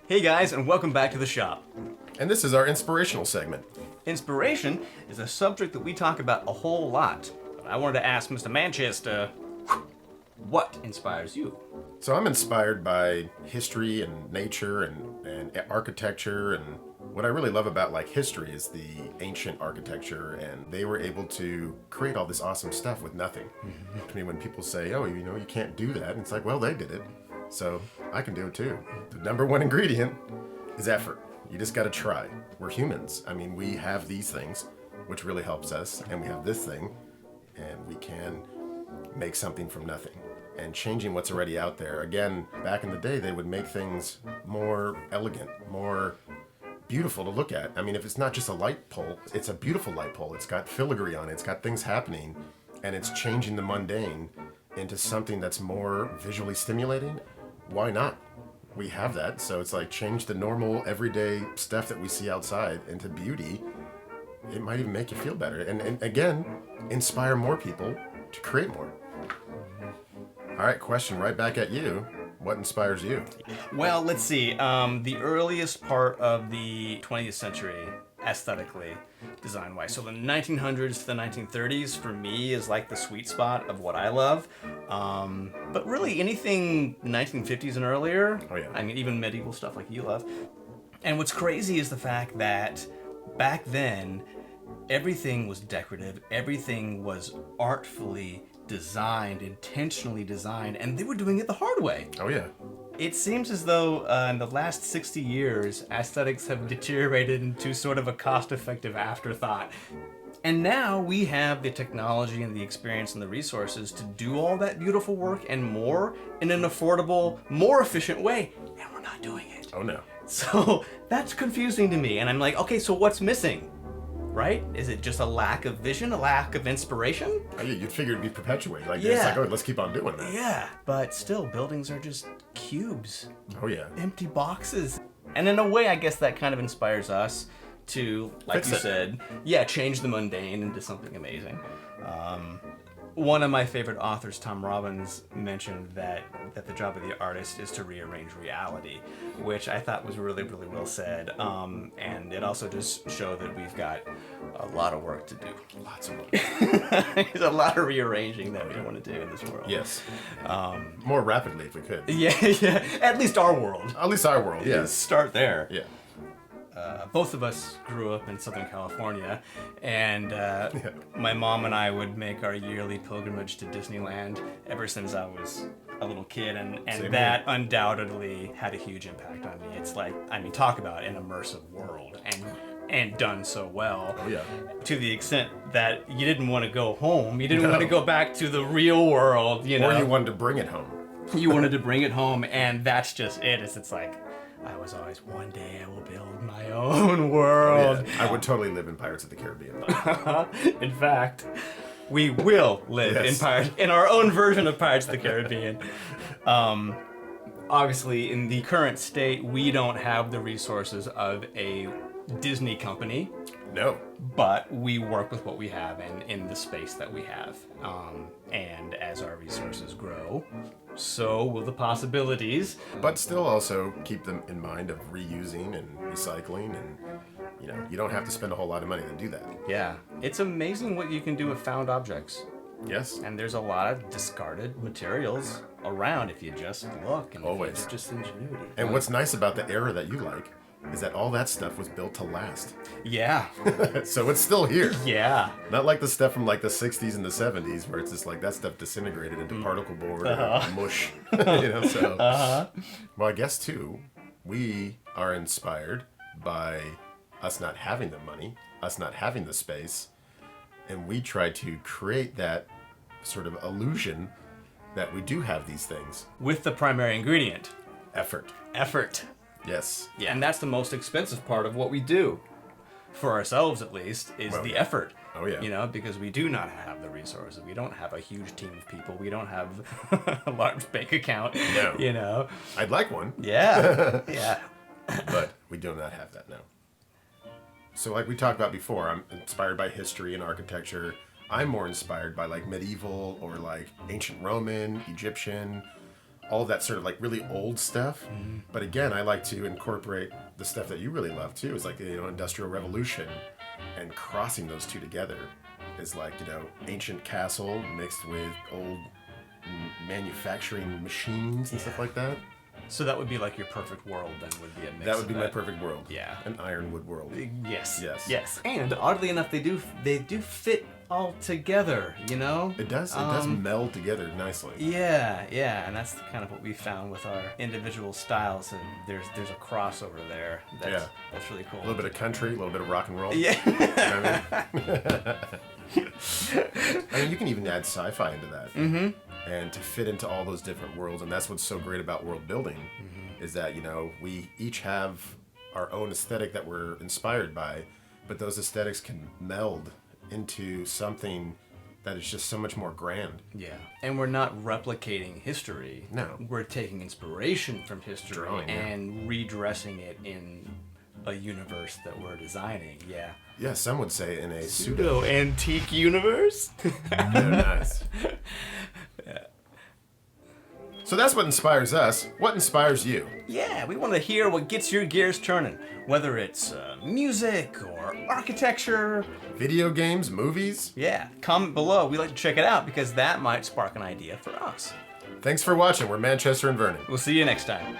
Hey guys, and welcome back to the shop. And this is our inspirational segment. Inspiration is a subject that we talk about a whole lot. But I wanted to ask Mr. Manchester, what inspires you? So I'm inspired by history and nature and architecture, and what I really love about like history is the ancient architecture, and they were able to create all this awesome stuff with nothing. I mean, when people say, oh, you can't do that, and it's like, well, they did it, so I can do it too. The number one ingredient is effort. You just got to try. We're humans. I mean, we have these things, which really helps us, and we have this thing, and we can make something from nothing. And changing what's already out there. Again, back in the day, they would make things more elegant, more beautiful to look at. I mean, if it's not just a light pole, it's a beautiful light pole. It's got filigree on it. It's got things happening, and it's changing the mundane into something that's more visually stimulating. Why not? We have that. So it's like change the normal, everyday stuff that we see outside into beauty. It might even make you feel better. And again, inspire more people to create more. All right, question right back at you. What inspires you? Well, let's see. The earliest part of the 20th century, aesthetically, design-wise. So the 1900s to the 1930s, for me, is like the sweet spot of what I love. But really, anything 1950s and earlier, Oh, yeah. I mean, even medieval stuff like you love. And what's crazy is the fact that back then, everything was decorative. Everything was artfully designed, intentionally designed, and they were doing it the hard way. Oh, yeah. It seems as though in the last 60 years, aesthetics have deteriorated into sort of a cost-effective afterthought. And now we have the technology and the experience and the resources to do all that beautiful work and more in an affordable, more efficient way, and we're not doing it. Oh, no. So that's confusing to me, and I'm like, okay, so what's missing? Right? Is it just a lack of vision, a lack of inspiration? Oh, yeah, you'd figure it'd be perpetuated. Like, Yeah. it's like, oh, let's keep on doing that. Yeah, but still, buildings are just cubes, Oh, yeah. empty boxes. And in a way, I guess that kind of inspires us to, like Fix you it. said, change the mundane into something amazing. One of my favorite authors, Tom Robbins, mentioned that the job of the artist is to rearrange reality, which I thought was really, really well said. And it also just showed that we've got a lot of work to do. Lots of work. There's a lot of rearranging that we want to do in this world. Yes. More rapidly if we could. Yeah, at least our world. At least our world, yes. Start there. Yeah. Both of us grew up in Southern California, and my mom and I would make our yearly pilgrimage to Disneyland ever since I was a little kid, and Same that undoubtedly had a huge impact on me. It's like, I mean, talk about an immersive world, and done so well. Oh, yeah. To the extent that you didn't want to go home, you didn't want to go back to the real world, you know. Or you wanted to bring it home. You wanted to bring it home, and that's just it. It's like, I was always, one day I will build my own world. Oh, yeah. I would totally live in Pirates of the Caribbean. In fact, we will live in our own version of Pirates of the Caribbean. Obviously, in the current state, we don't have the resources of a Disney company. No. But we work with what we have and in the space that we have. And as our resources grow, so will the possibilities. But still also keep them in mind of reusing and recycling, and you don't have to spend a whole lot of money to do that. Yeah, it's amazing what you can do with found objects. Yes. And there's a lot of discarded materials around if you just look and Always. If it's just ingenuity. And what's nice about the era that you like is that all that stuff was built to last. Yeah. So it's still here. Yeah. Not like the stuff from like the 60s and the 70s where it's just like that stuff disintegrated into particle board or mush. Well, I guess too, we are inspired by us not having the money, us not having the space, and we try to create that sort of illusion that we do have these things. With the primary ingredient. Effort. Effort. Yes. Yeah, and that's the most expensive part of what we do. For ourselves, at least, is the effort. Oh, yeah. Because we do not have the resources. We don't have a huge team of people. We don't have a large bank account. No. I'd like one. Yeah. Yeah. But we do not have that now. So like we talked about before, I'm inspired by history and architecture. I'm more inspired by like medieval or like ancient Roman, Egyptian, all of that sort of like really old stuff. But again, I like to incorporate the stuff that you really love too, is like the Industrial Revolution, and crossing those two together is like ancient castle mixed with old manufacturing machines and stuff like that. So that would be like your perfect world, then, would be a mix. That would be of my perfect world. Yeah. An ironwood world. Yes. Yes. Yes. And oddly enough, they do fit all together. It does. It does meld together nicely. Yeah, yeah, and that's kind of what we found with our individual styles. And there's a crossover there. That's really cool. A little bit of country, a little bit of rock and roll. Yeah. You know what I mean, you can even add sci-fi into that. Mm-hmm. And to fit into all those different worlds, and that's what's so great about world building, is that we each have our own aesthetic that we're inspired by, but those aesthetics can meld into something that is just so much more grand. Yeah, and we're not replicating history. No. We're taking inspiration from history Drawing, and redressing it in a universe that we're designing. Yeah. Yeah, some would say in a Pseudo-antique universe? They're nice. So that's what inspires us. What inspires you? Yeah, we want to hear what gets your gears turning. Whether it's music or architecture. Video games, movies. Yeah, comment below. We like to check it out because that might spark an idea for us. Thanks for watching. We're Manchester and Vernon. We'll see you next time.